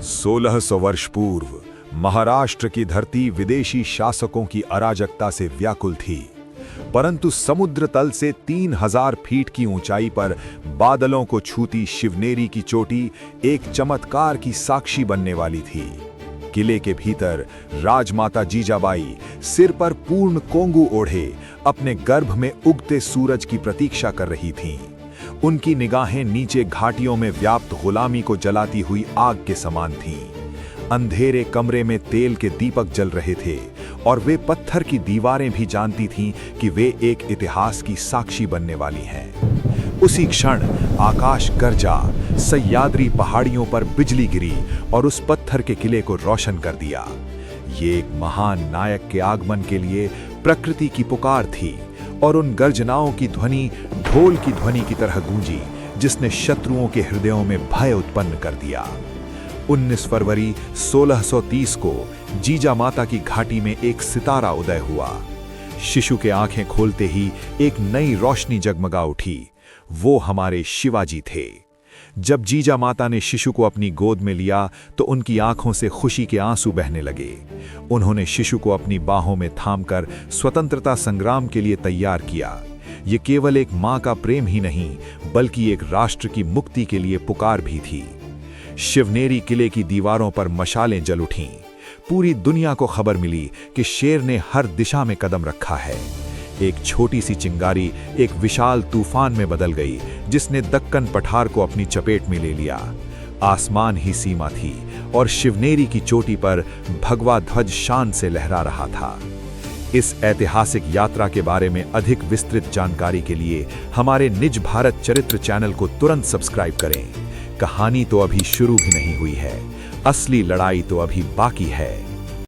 1600 वर्ष पूर्व महाराष्ट्र की धरती विदेशी शासकों की अराजकता से व्याकुल थी, परंतु समुद्र तल से 3000 फीट की ऊंचाई पर बादलों को छूती शिवनेरी की चोटी एक चमत्कार की साक्षी बनने वाली थी। किले के भीतर राजमाता जीजाबाई सिर पर पूर्ण कोंगू ओढ़े अपने गर्भ में उगते सूरज की प्रतीक्षा कर रही थीं। उनकी निगाहें नीचे घाटियों में व्याप्त गुलामी को जलाती हुई आग के समान थीं। अंधेरे कमरे में तेल के दीपक जल रहे थे और वे पत्थर की दीवारें भी जानती थीं कि वे एक इतिहास की साक्षी बनने वाली हैं। उसी क्षण आकाश गरजा, सह्याद्री पहाड़ियों पर बिजली गिरी और उस पत्थर के किले को रोशन कर दिया। ये एक महान नायक के आगमन के लिए प्रकृति की पुकार थी और उन गर्जनाओं की ध्वनि ढोल की ध्वनि की तरह गूंजी, जिसने शत्रुओं के हृदयों में भय उत्पन्न कर दिया। 19 फरवरी 1630 को जीजा माता की घाटी में एक सितारा उदय हुआ। शिशु के आंखें खोलते ही एक नई रोशनी जगमगा उठी। वो हमारे शिवाजी थे। जब जीजा माता ने शिशु को अपनी गोद में लिया तो उनकी आंखों से खुशी के आंसू बहने लगे। उन्होंने शिशु को अपनी बाहों में थामकर स्वतंत्रता संग्राम के लिए तैयार किया। ये केवल एक मां का प्रेम ही नहीं, बल्कि एक राष्ट्र की मुक्ति के लिए पुकार भी थी। शिवनेरी किले की दीवारों पर मशालें जल उठीं। पूरी दुनिया को खबर मिली कि शेर ने हर दिशा में कदम रखा है। एक छोटी सी चिंगारी एक विशाल तूफान में बदल गई, जिसने दक्कन पठार को अपनी चपेट में ले लिया। आसमान ही सीमा थी और शिवनेरी की चोटी पर भगवा ध्वज शान से लहरा रहा था। इस ऐतिहासिक यात्रा के बारे में अधिक विस्तृत जानकारी के लिए हमारे निज भारत चरित्र चैनल को तुरंत सब्सक्राइब करें। कहानी तो अभी शुरू भी नहीं हुई है, असली लड़ाई तो अभी बाकी है।